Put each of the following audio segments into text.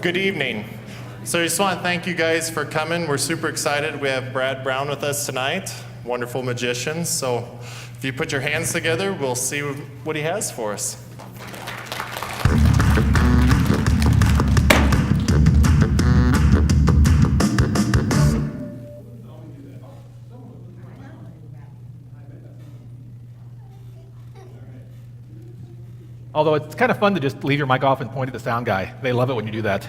Good evening. So I just want to thank you guys for coming. We're super excited. We have Brad Brown with us tonight, wonderful magician. So if you put your hands together, we'll see what he has for us. Although it's kind of fun to just leave your mic off and point at the sound guy. They love it when you do that.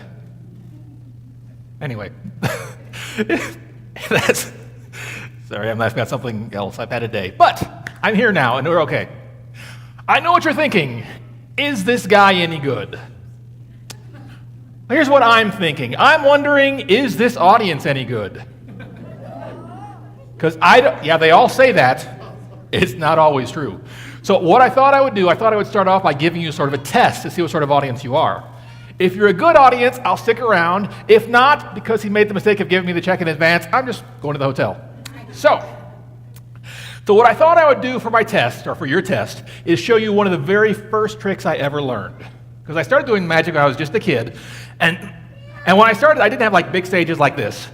Anyway, sorry, I'm laughing at something else. I've had a day. But I'm here now, and we're okay. I know what you're thinking. Is this guy any good? Here's what I'm thinking. I'm wondering, is this audience any good? Because they all say that. It's not always true. So what I thought I would do, I thought I would start off by giving you sort of a test to see what sort of audience you are. If you're a good audience, I'll stick around. If not, because he made the mistake of giving me the check in advance, I'm just going to the hotel. So what I thought I would do for my test, or for your test, is show you one of the very first tricks I ever learned. Because I started doing magic when I was just a kid, and when I started, I didn't have like big stages like this.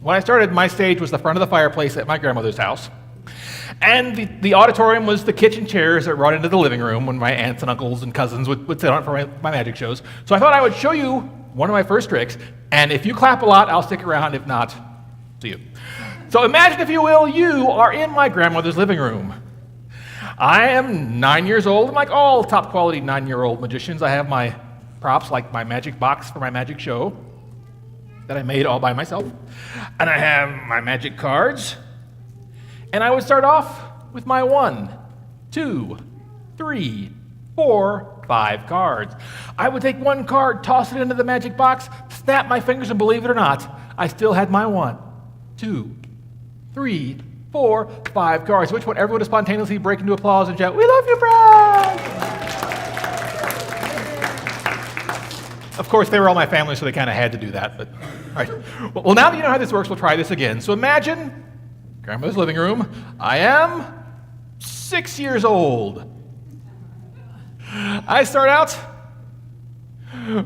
When I started, my stage was the front of the fireplace at my grandmother's house. And the auditorium was the kitchen chairs that brought into the living room when my aunts and uncles and cousins would sit on it for my magic shows. So I thought I would show you one of my first tricks, and if you clap a lot, I'll stick around. If not, see you. So imagine, if you will, you are in my grandmother's living room. I am 9 years old, and like all top quality 9-year-old magicians, I have my props, like my magic box for my magic show that I made all by myself. And I have my magic cards. And I would start off with my 1, 2, 3, 4, 5 cards. I would take one card, toss it into the magic box, snap my fingers, and believe it or not, I still had my 1, 2, 3, 4, 5 cards, at which point everyone would spontaneously break into applause and shout, "We love you, Brad!" Of course, they were all my family, so they kind of had to do that. But all right. Well, now that you know how this works, we'll try this again. So imagine grandmother's living room. I am 6 years old. I start out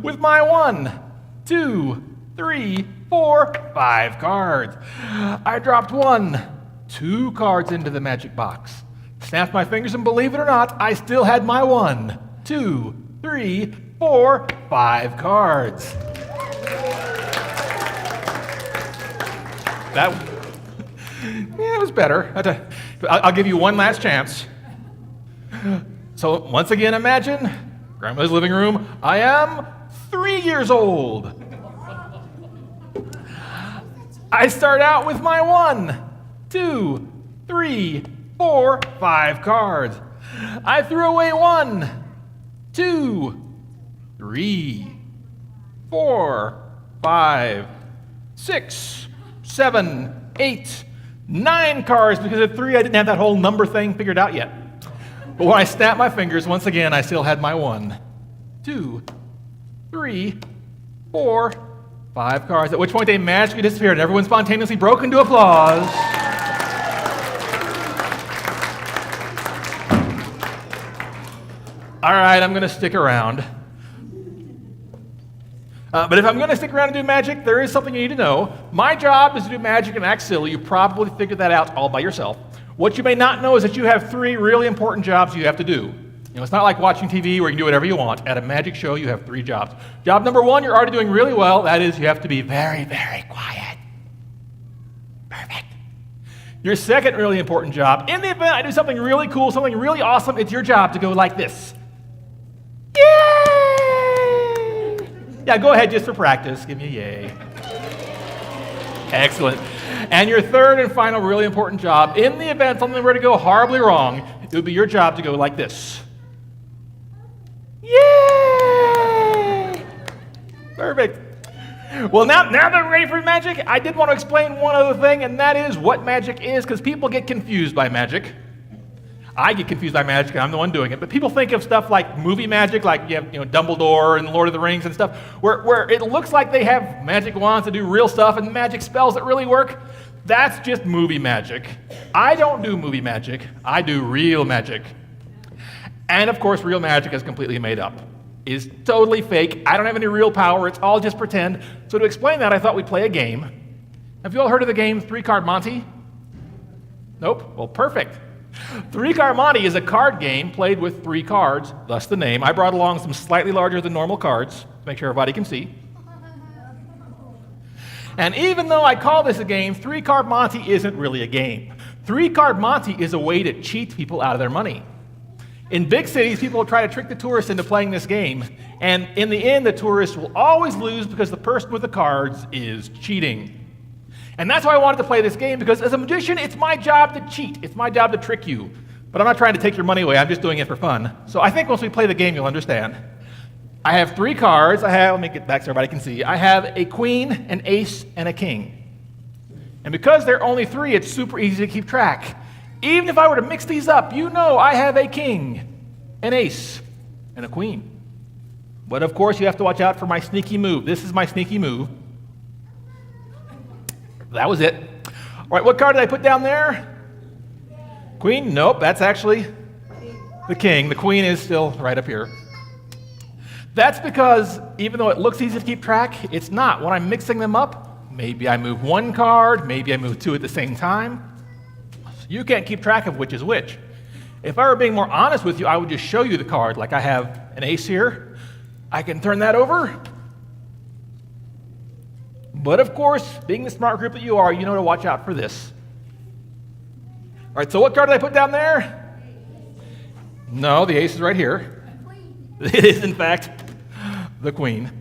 with my 1, 2, 3, 4, 5 cards. I dropped 1, 2 cards into the magic box. Snapped my fingers, and believe it or not, I still had my 1, 2, 3, 4, 5 cards. Yeah, it was better. I'll give you one last chance. So once again, imagine grandma's living room. I am 3 years old. I start out with my 1, 2, 3, 4, 5 cards. I threw away 1, 2, 3, 4, 5, 6, 7, 8, 9 cards, because at 3 I didn't have that whole number thing figured out yet. But when I snapped my fingers, once again, I still had my 1, 2, 3, 4, 5 cards, at which point they magically disappeared and everyone spontaneously broke into applause. All right, I'm going to stick around. But if I'm going to stick around and do magic, there is something you need to know. My job is to do magic and act silly. You probably figured that out all by yourself. What you may not know is that you have 3 really important jobs you have to do. It's not like watching TV where you can do whatever you want. At a magic show, you have 3 jobs. Job number 1, you're already doing really well. That is, you have to be very, very quiet. Perfect. Your second really important job, in the event I do something really cool, something really awesome, it's your job to go like this. Yeah, go ahead just for practice. Give me a yay. Excellent. And your third and final really important job, in the event something were to go horribly wrong, it would be your job to go like this. Yay! Perfect. Well, now that we're ready for magic, I did want to explain one other thing, and that is what magic is, because people get confused by magic. I get confused by magic, and I'm the one doing it. But people think of stuff like movie magic, like you have Dumbledore and Lord of the Rings and stuff, where it looks like they have magic wands to do real stuff and magic spells that really work. That's just movie magic. I don't do movie magic. I do real magic. And of course, real magic is completely made up. is totally fake. I don't have any real power. It's all just pretend. So to explain that, I thought we'd play a game. Have you all heard of the game three-card monte? Nope? Well, perfect. Three-card monte is a card game played with 3 cards, thus the name. I brought along some slightly larger than normal cards to make sure everybody can see. And even though I call this a game, three-card monte isn't really a game. Three-card monte is a way to cheat people out of their money. In big cities, people will try to trick the tourists into playing this game, and in the end, the tourists will always lose because the person with the cards is cheating. And that's why I wanted to play this game, because as a magician, it's my job to cheat. It's my job to trick you. But I'm not trying to take your money away. I'm just doing it for fun. So I think once we play the game, you'll understand. I have 3 cards. Let me get back so everybody can see. I have a queen, an ace, and a king. And because there are only 3, it's super easy to keep track. Even if I were to mix these up, you know I have a king, an ace, and a queen. But of course, you have to watch out for my sneaky move. This is my sneaky move. That was it. All right, what card did I put down there? Queen? Nope, that's actually the king. The queen is still right up here. That's because even though it looks easy to keep track, it's not. When I'm mixing them up, maybe I move 1 card, maybe I move 2 at the same time. You can't keep track of which is which. If I were being more honest with you, I would just show you the card. Like I have an ace here. I can turn that over. But of course, being the smart group that you are, you know to watch out for this. All right, so what card did I put down there? No, the ace is right here. It is, in fact, the queen. All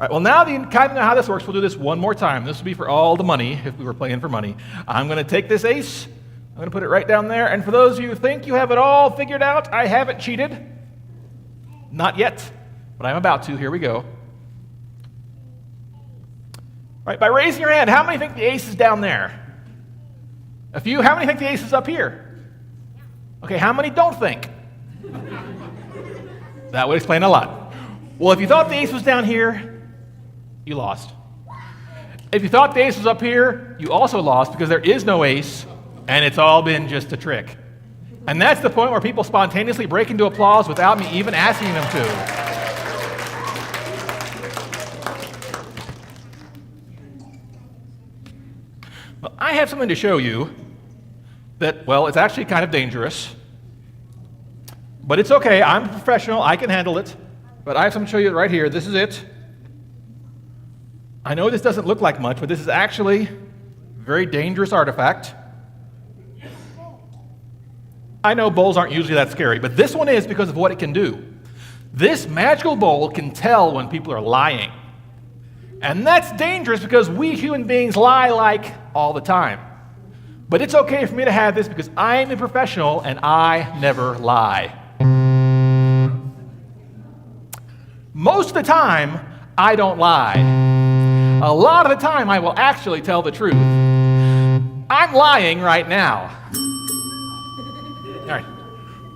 right, well, now that you kind of know how this works, we'll do this one more time. This will be for all the money, if we were playing for money. I'm going to take this ace. I'm going to put it right down there. And for those of you who think you have it all figured out, I haven't cheated. Not yet, but I'm about to. Here we go. All right, by raising your hand, how many think the ace is down there? A few? How many think the ace is up here? Okay, how many don't think? That would explain a lot. Well, if you thought the ace was down here, you lost. If you thought the ace was up here, you also lost because there is no ace, and it's all been just a trick. And that's the point where people spontaneously break into applause without me even asking them to. Well, I have something to show you that, well, it's actually kind of dangerous. But it's okay, I'm a professional, I can handle it. But I have something to show you right here. This is it. I know this doesn't look like much, but this is actually a very dangerous artifact. I know bowls aren't usually that scary, but this one is because of what it can do. This magical bowl can tell when people are lying. And that's dangerous because we human beings lie like all the time. But it's okay for me to have this because I am a professional and I never lie. Most of the time, I don't lie. A lot of the time, I will actually tell the truth. I'm lying right now. All right.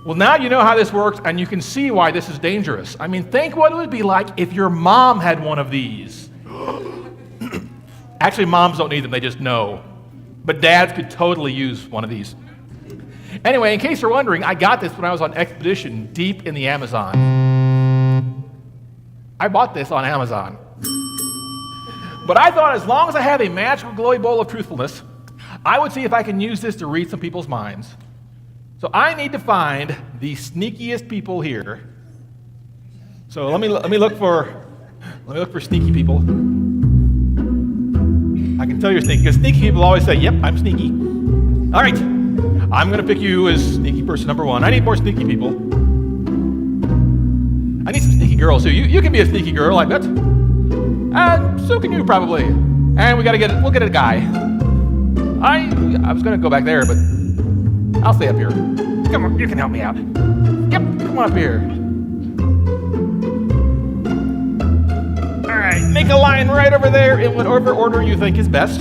Well, now you know how this works, and you can see why this is dangerous. I mean, think what it would be like if your mom had one of these. Actually, moms don't need them, they just know. But dads could totally use one of these. Anyway, in case you're wondering, I got this when I was on expedition deep in the Amazon. I bought this on Amazon. But I thought as long as I have a magical glowy bowl of truthfulness, I would see if I can use this to read some people's minds. So I need to find the sneakiest people here. So let me look for sneaky people. I can tell you're sneaky, because sneaky people always say, yep, I'm sneaky. All right, I'm going to pick you as sneaky person number 1. I need more sneaky people. I need some sneaky girls, too. You can be a sneaky girl, I bet. And so can you, probably. And we'll get a guy. I was going to go back there, but I'll stay up here. Come on, you can help me out. Yep, come on up here. All right, make a line right over there in whatever order you think is best.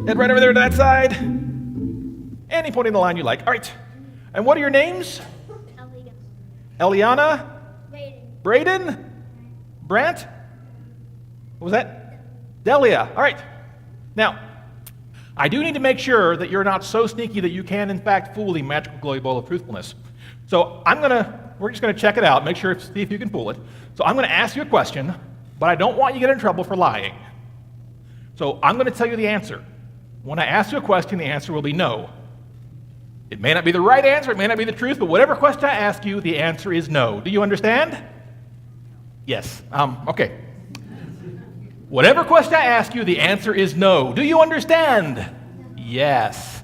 Head right over there to that side. Any point in the line you like. All right. And what are your names? Eliana? Braden? Brant? What was that? Delia. All right. Now, I do need to make sure that you're not so sneaky that you can, in fact, fool the magical glowy bowl of truthfulness. So I'm going to We're just going to check it out, see if you can fool it. So I'm going to ask you a question, but I don't want you to get in trouble for lying. So I'm going to tell you the answer. When I ask you a question, the answer will be no. It may not be the right answer, it may not be the truth, but whatever question I ask you, the answer is no. Do you understand? Yes. Okay. Whatever question I ask you, the answer is no. Do you understand? Yes.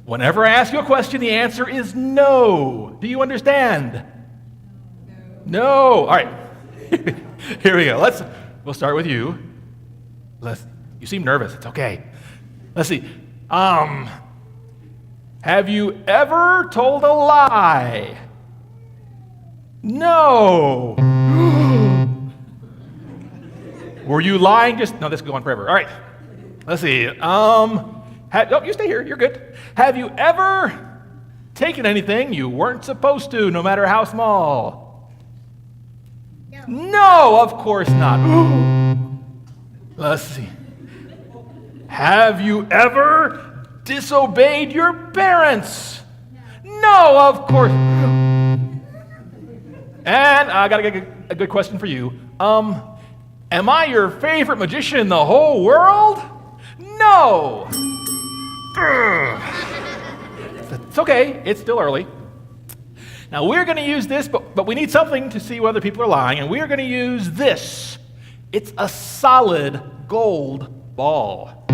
Whenever I ask you a question, the answer is no. Do you understand? No. All right. Here we go. We'll start with you. You seem nervous. It's okay. Let's see. Have you ever told a lie? No. Were you lying no, this is going forever. All right. Let's see. You stay here. You're good. Have you ever taken anything you weren't supposed to, no matter how small? No. No, of course not. Let's see. Have you ever disobeyed your parents? No, of course. And I got a good question for you. Am I your favorite magician in the whole world? No. It's okay. It's still early. Now we're going to use this, but we need something to see whether people are lying, and we're going to use this. It's a solid gold ball.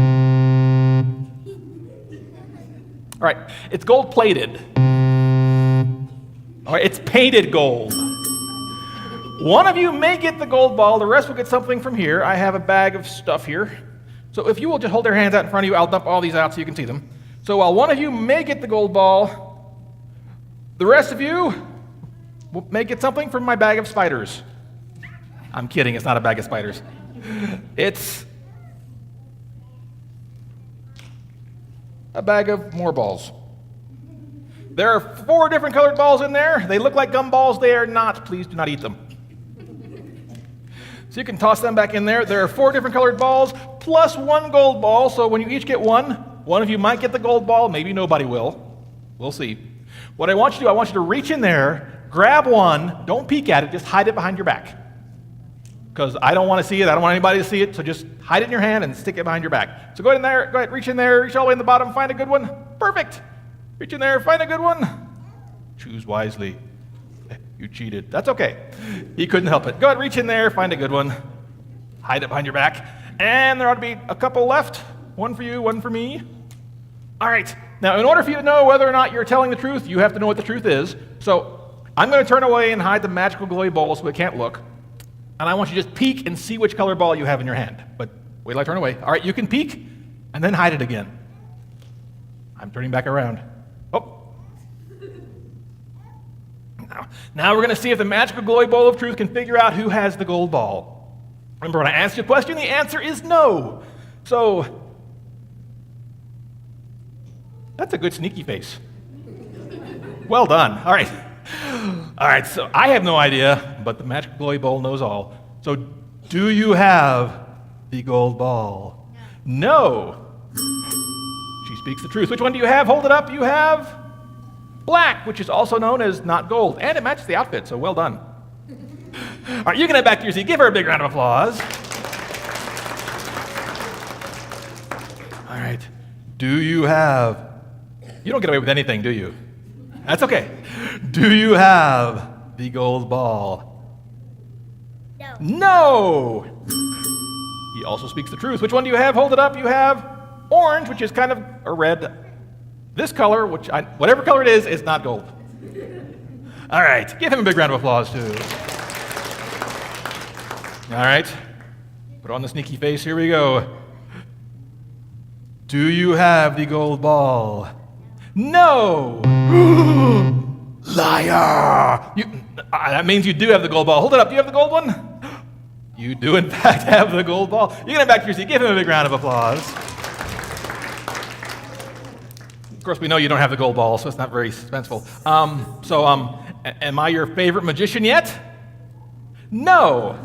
All right, it's gold-plated. All right, it's painted gold. One of you may get the gold ball, the rest will get something from here. I have a bag of stuff here. So if you will just hold your hands out in front of you, I'll dump all these out so you can see them. So while one of you may get the gold ball, the rest of you may get something from my bag of spiders. I'm kidding, it's not a bag of spiders. It's a bag of more balls. There are 4 different colored balls in there. They look like gumballs. They are not. Please do not eat them. So you can toss them back in there. There are 4 different colored balls plus 1 gold ball. So when you each get one of you might get the gold ball. Maybe nobody will. We'll see. What I want you to do, I want you to reach in there, grab one. Don't peek at it. Just hide it behind your back. Because I don't want to see it. I don't want anybody to see it. So just hide it in your hand and stick it behind your back. So go in there. Go ahead. Reach in there. Reach all the way in the bottom. Find a good one. Perfect. Reach in there. Find a good one. Choose wisely. You cheated. That's okay. He couldn't help it. Go ahead, reach in there, find a good one. Hide it behind your back. And there ought to be a couple left. One for you, one for me. All right. Now, in order for you to know whether or not you're telling the truth, you have to know what the truth is. So I'm going to turn away and hide the magical glowy ball so it can't look. And I want you to just peek and see which color ball you have in your hand. But wait till I turn away. All right, you can peek and then hide it again. I'm turning back around. Oh. Now we're going to see if the magical glowy bowl of truth can figure out who has the gold ball. Remember, when I ask you a question, the answer is no. So, that's a good sneaky face. Well done. All right. All right, so I have no idea, but the magical glowy bowl knows all. So, do you have the gold ball? No. She speaks the truth. Which one do you have? Hold it up. You have black, which is also known as not gold. And it matches the outfit, so well done. All right, you can head back to your seat. Give her a big round of applause. All right. Do you have... You don't get away with anything, do you? That's okay. Do you have the gold ball? No. No! He also speaks the truth. Which one do you have? Hold it up. You have orange, which is kind of a red. This color, whatever color it is not gold. All right, give him a big round of applause, too. All right, put on the sneaky face, here we go. Do you have the gold ball? No! Liar! That means you do have the gold ball. Hold it up, do you have the gold one? You do, in fact, have the gold ball. You can head back to your seat, give him a big round of applause. Of course, we know you don't have the gold ball, so it's not very suspenseful. Am I your favorite magician yet? No.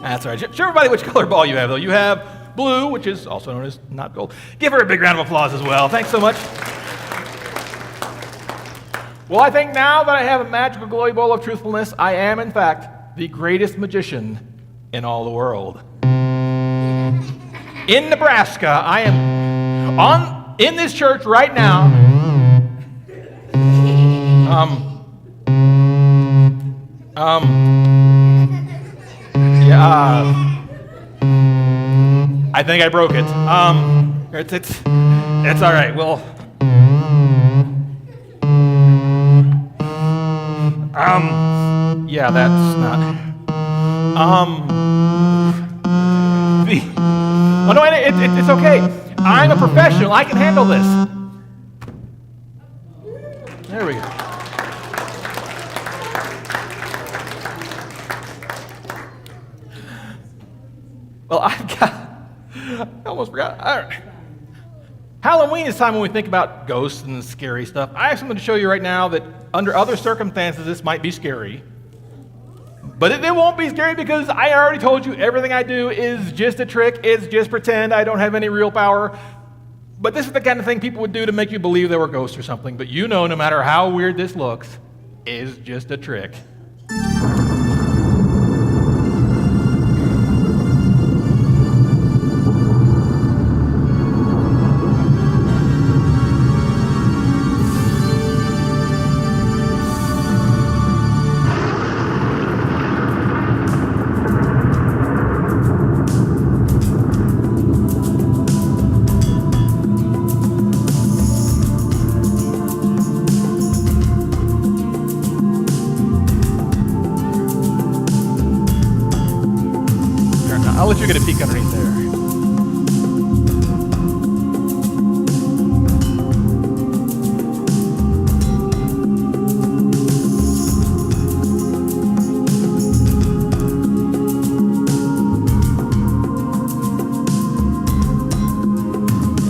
That's all right. Show everybody which color ball you have, though. You have blue, which is also known as not gold. Give her a big round of applause as well. Thanks so much. Well, I think now that I have a magical glowy bowl of truthfulness, I am, in fact, the greatest magician in all the world. In Nebraska, I am in this church right now. I think I broke it. It's all right. Well, yeah, that's not. Oh no, it's okay. I'm a professional. I can handle this. There we go. Well, I almost forgot. All right. Halloween is time when we think about ghosts and scary stuff. I have something to show you right now that under other circumstances this might be scary. But it won't be scary because I already told you everything I do is just a trick. It's just pretend. I don't have any real power. But this is the kind of thing people would do to make you believe there were ghosts or something. But you know, no matter how weird this looks, is just a trick. I'll let you get a peek underneath there.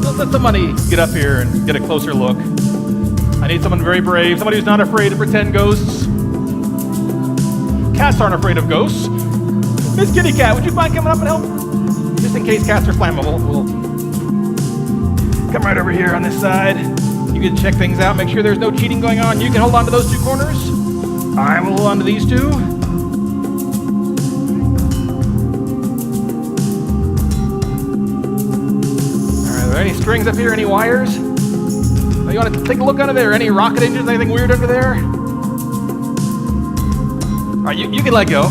Let's let somebody get up here and get a closer look. I need someone very brave, somebody who's not afraid to pretend ghosts. Cats aren't afraid of ghosts. Miss Kitty Cat, would you mind coming up and help? Just in case cats are flammable, we'll come right over here on this side. You can check things out, make sure there's no cheating going on. You can hold on to those two corners. I will hold on to these two. All right, are there any strings up here, any wires? Oh, you want to take a look under there? Any rocket engines, anything weird under there? All right, you can let go.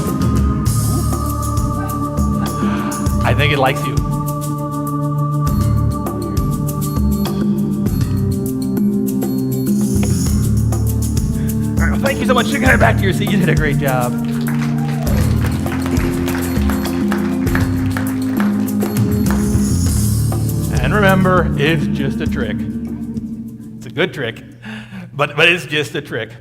I think it likes you. All right, well, thank you so much. You can head back to your seat. You did a great job. And remember, it's just a trick. It's a good trick, but it's just a trick.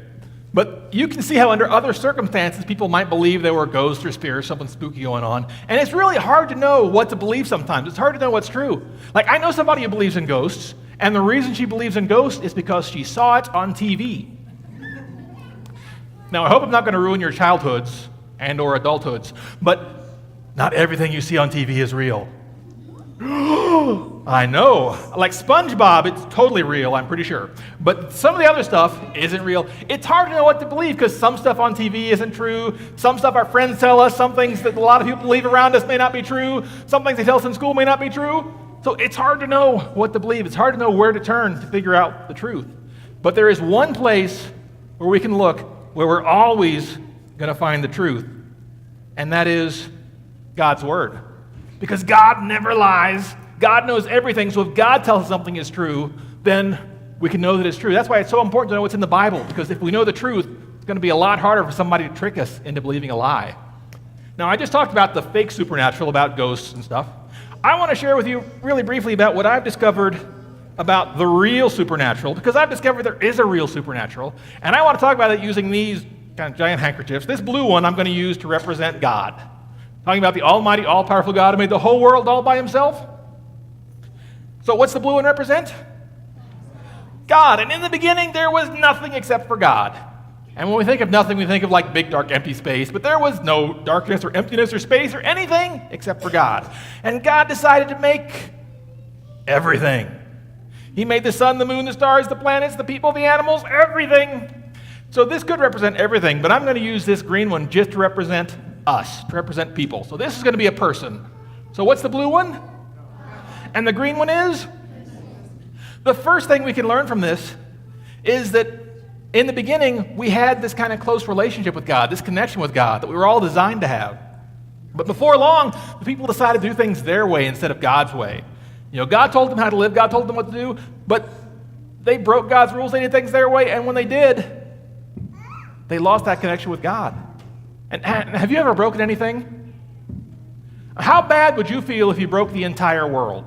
But you can see how under other circumstances people might believe there were ghosts or spirits, something spooky going on. And it's really hard to know what to believe sometimes. It's hard to know what's true. Like, I know somebody who believes in ghosts, and the reason she believes in ghosts is because she saw it on TV. Now, I hope I'm not going to ruin your childhoods and or adulthoods, but not everything you see on TV is real. I know. Like SpongeBob, it's totally real, I'm pretty sure. But some of the other stuff isn't real. It's hard to know what to believe because some stuff on TV isn't true. Some stuff our friends tell us, some things that a lot of people believe around us may not be true. Some things they tell us in school may not be true. So it's hard to know what to believe. It's hard to know where to turn to figure out the truth. But there is one place where we can look where we're always going to find the truth, and that is God's Word. Because God never lies. God knows everything, so if God tells us something is true, then we can know that it's true. That's why it's so important to know what's in the Bible, because if we know the truth, it's going to be a lot harder for somebody to trick us into believing a lie. Now, I just talked about the fake supernatural, about ghosts and stuff. I want to share with you really briefly about what I've discovered about the real supernatural, because I've discovered there is a real supernatural, and I want to talk about it using these kind of giant handkerchiefs. This blue one I'm going to use to represent God. Talking about the almighty, all-powerful God who made the whole world all by himself. So what's the blue one represent? God. And in the beginning, there was nothing except for God. And when we think of nothing, we think of like big, dark, empty space. But there was no darkness or emptiness or space or anything except for God. And God decided to make everything. He made the sun, the moon, the stars, the planets, the people, the animals, everything. So this could represent everything, but I'm going to use this green one just to represent us, to represent people. So this is going to be a person. So what's the blue one? And the green one is? The first thing we can learn from this is that in the beginning, we had this kind of close relationship with God, this connection with God that we were all designed to have. But before long, the people decided to do things their way instead of God's way. God told them how to live, God told them what to do, but they broke God's rules, they did things their way, and when they did, they lost that connection with God. And have you ever broken anything? How bad would you feel if you broke the entire world?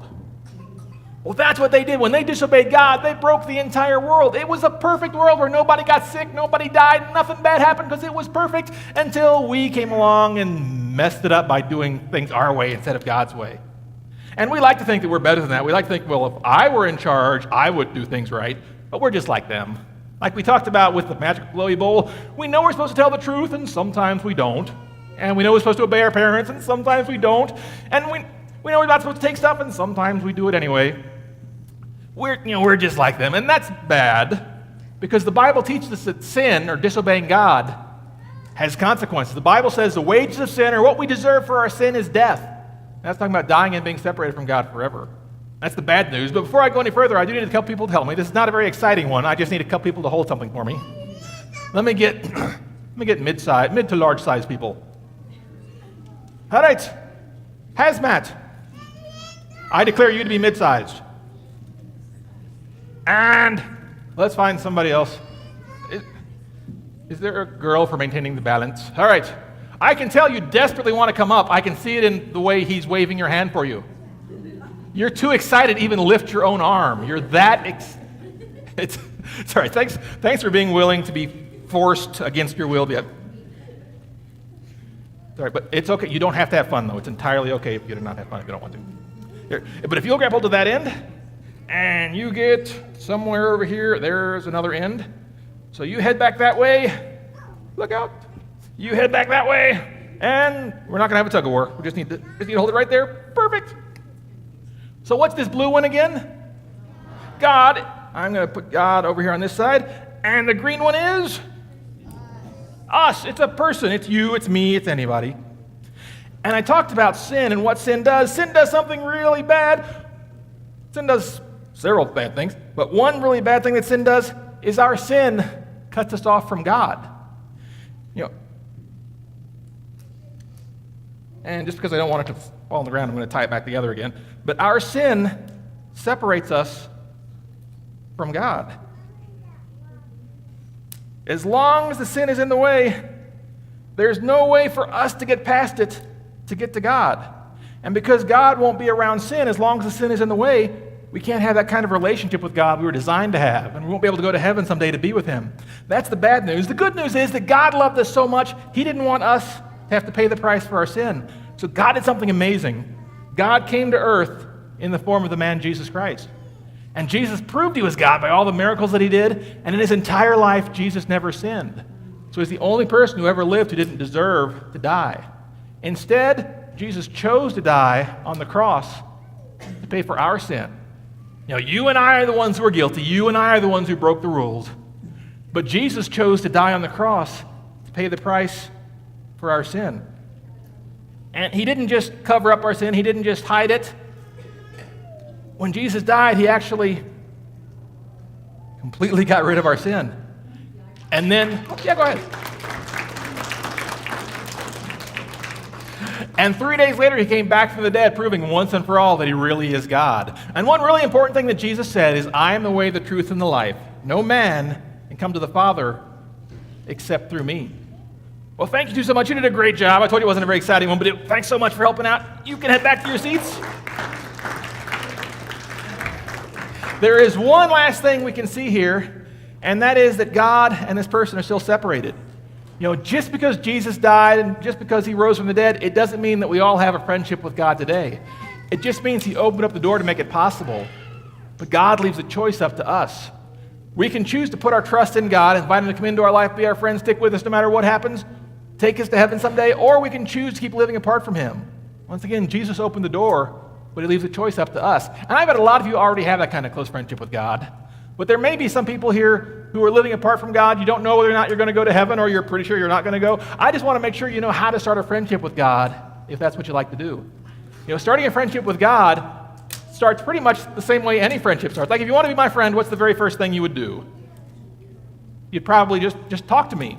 Well, that's what they did. When they disobeyed God, they broke the entire world. It was a perfect world where nobody got sick, nobody died, nothing bad happened because it was perfect until we came along and messed it up by doing things our way instead of God's way. And we like to think that we're better than that. We like to think, well, if I were in charge, I would do things right. But we're just like them. Like we talked about with the magic glowy bowl, we know we're supposed to tell the truth, and sometimes we don't. And we know we're supposed to obey our parents, and sometimes we don't. And we know we're not supposed to take stuff, and sometimes we do it anyway. We're just like them, and that's bad because the Bible teaches us that sin or disobeying God has consequences. The Bible says the wages of sin or what we deserve for our sin is death. That's talking about dying and being separated from God forever. That's the bad news. But before I go any further, I do need a couple people to help me. This is not a very exciting one. I just need a couple people to hold something for me. Let me get mid to large size people. All right, hazmat. I declare you to be mid-sized. And let's find somebody else. Is there a girl for maintaining the balance? All right. I can tell you desperately want to come up. I can see it in the way he's waving your hand for you. You're too excited to even lift your own arm. You're that sorry, thanks for being willing to be forced against your will. Sorry, but it's okay. You don't have to have fun, though. It's entirely okay if you do not have fun if you don't want to. Here. But if you'll grab hold of that end, and you get somewhere over here, there's another end. So you head back that way. Look out. You head back that way, and we're not going to have a tug of war. We just need to hold it right there. Perfect. So what's this blue one again? God. I'm going to put God over here on this side. And the green one is? Us. It's a person. It's you, it's me, it's anybody. And I talked about sin and what sin does. Sin does something really bad. Sin does several bad things, but one really bad thing that sin does is our sin cuts us off from God. And just because I don't want it to fall on the ground, I'm going to tie it back together again. But our sin separates us from God. As long as the sin is in the way, there's no way for us to get past it to get to God. And because God won't be around sin as long as the sin is in the way, we can't have that kind of relationship with God we were designed to have, and we won't be able to go to heaven someday to be with Him. That's the bad news. The good news is that God loved us so much, He didn't want us to have to pay the price for our sin. So God did something amazing. God came to earth in the form of the man Jesus Christ. And Jesus proved He was God by all the miracles that He did, and in His entire life, Jesus never sinned. So He's the only person who ever lived who didn't deserve to die. Instead, Jesus chose to die on the cross to pay for our sin. You and I are the ones who are guilty. You and I are the ones who broke the rules. But Jesus chose to die on the cross to pay the price for our sin. And He didn't just cover up our sin. He didn't just hide it. When Jesus died, He actually completely got rid of our sin. And then, go ahead. And 3 days later, He came back from the dead, proving once and for all that He really is God. And one really important thing that Jesus said is, I am the way, the truth, and the life. No man can come to the Father except through me. Well, thank you two so much. You did a great job. I told you it wasn't a very exciting one, but thanks so much for helping out. You can head back to your seats. There is one last thing we can see here, and that is that God and this person are still separated. Just because Jesus died and just because He rose from the dead, it doesn't mean that we all have a friendship with God today. It just means He opened up the door to make it possible. But God leaves the choice up to us. We can choose to put our trust in God, invite Him to come into our life, be our friend, stick with us no matter what happens, take us to heaven someday, or we can choose to keep living apart from Him. Once again, Jesus opened the door, but He leaves the choice up to us. And I bet a lot of you already have that kind of close friendship with God. But there may be some people here who are living apart from God. You don't know whether or not you're going to go to heaven, or you're pretty sure you're not going to go. I just want to make sure you know how to start a friendship with God, if that's what you like to do. Starting a friendship with God starts pretty much the same way any friendship starts. Like, if you want to be my friend, what's the very first thing you would do? You'd probably just talk to me.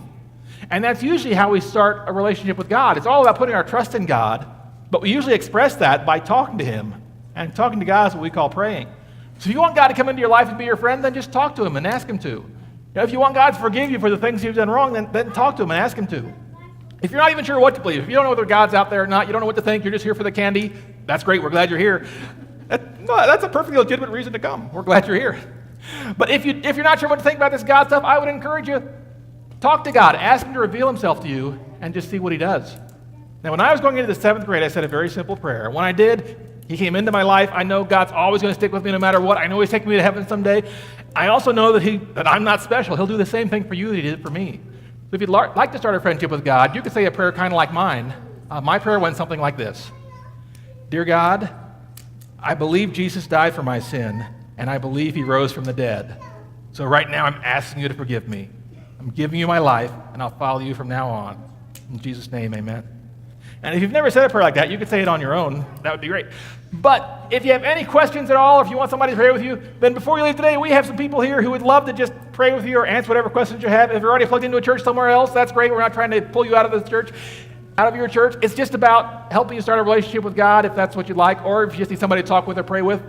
And that's usually how we start a relationship with God. It's all about putting our trust in God, but we usually express that by talking to Him. And talking to God is what we call praying. So if you want God to come into your life and be your friend, then just talk to Him and ask Him to. If you want God to forgive you for the things you've done wrong, then talk to Him and ask Him to. If you're not even sure what to believe, if you don't know whether God's out there or not, you don't know what to think, you're just here for the candy, that's great, we're glad you're here. That's a perfectly legitimate reason to come. We're glad you're here. But if you're not sure what to think about this God stuff, I would encourage you, talk to God, ask Him to reveal Himself to you, and just see what He does. Now, when I was going into the 7th grade, I said a very simple prayer. When I did, He came into my life. I know God's always going to stick with me no matter what. I know He's taking me to heaven someday. I also know that I'm not special. He'll do the same thing for you that He did for me. So if you'd like to start a friendship with God, you could say a prayer kind of like mine. My prayer went something like this. Dear God, I believe Jesus died for my sin, and I believe He rose from the dead. So right now I'm asking you to forgive me. I'm giving you my life, and I'll follow you from now on. In Jesus' name, amen. And if you've never said a prayer like that, you could say it on your own. That would be great. But if you have any questions at all, or if you want somebody to pray with you, then before you leave today, we have some people here who would love to just pray with you or answer whatever questions you have. If you're already plugged into a church somewhere else, that's great. We're not trying to pull you out of this church, out of your church. It's just about helping you start a relationship with God, if that's what you'd like, or if you just need somebody to talk with or pray with.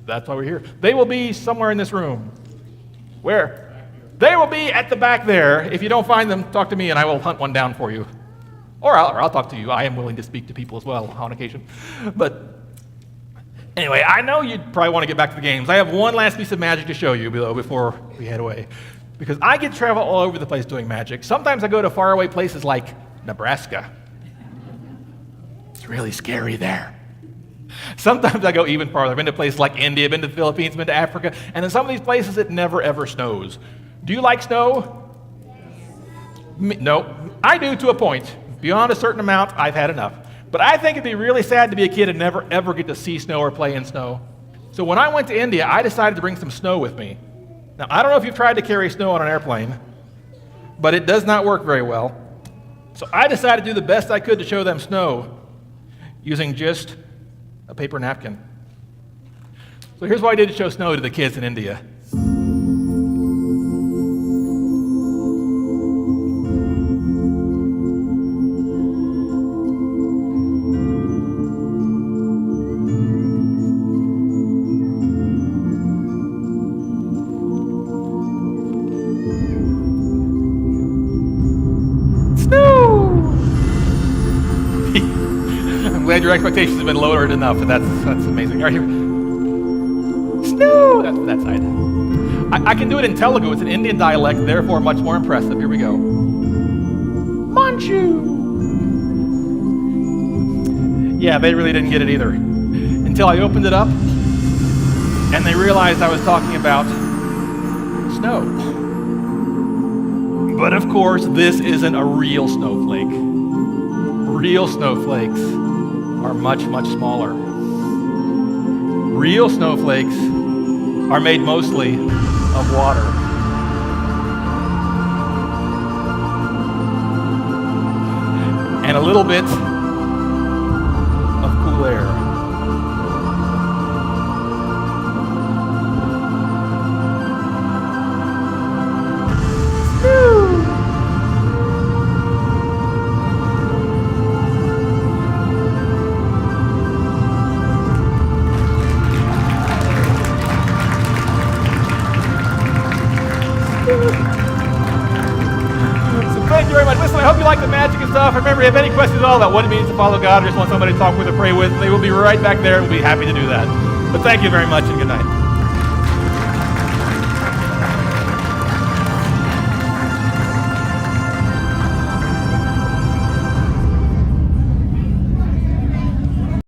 That's why we're here. They will be somewhere in this room. Where? They will be at the back there. If you don't find them, talk to me and I will hunt one down for you. Or I'll talk to you. I am willing to speak to people as well on occasion. But anyway, I know you'd probably want to get back to the games. I have one last piece of magic to show you before we head away. Because I get to travel all over the place doing magic. Sometimes I go to faraway places like Nebraska. It's really scary there. Sometimes I go even farther. I've been to places like India, I've been to the Philippines, been to Africa, and in some of these places it never ever snows. Do you like snow? No, I do to a point. Beyond a certain amount, I've had enough. But I think it'd be really sad to be a kid and never ever get to see snow or play in snow. So when I went to India, I decided to bring some snow with me. Now, I don't know if you've tried to carry snow on an airplane, but it does not work very well. So I decided to do the best I could to show them snow using just a paper napkin. So here's what I did to show snow to the kids in India. I'm glad your expectations have been lowered enough, and that's amazing. All right, here. Snow! That's that side. I can do it in Telugu. It's an Indian dialect, therefore much more impressive. Here we go. Manchu! Yeah, they really didn't get it either. Until I opened it up, and they realized I was talking about snow. But of course, this isn't a real snowflake. Real snowflakes are much, much smaller. Real snowflakes are made mostly of water. And a little bit of cool air. Thank you very much. Listen, I hope you like the magic and stuff. Remember, if you have any questions at all about what it means to follow God or just want somebody to talk with or pray with, they will be right back there. We'll be happy to do that. But thank you very much and good night.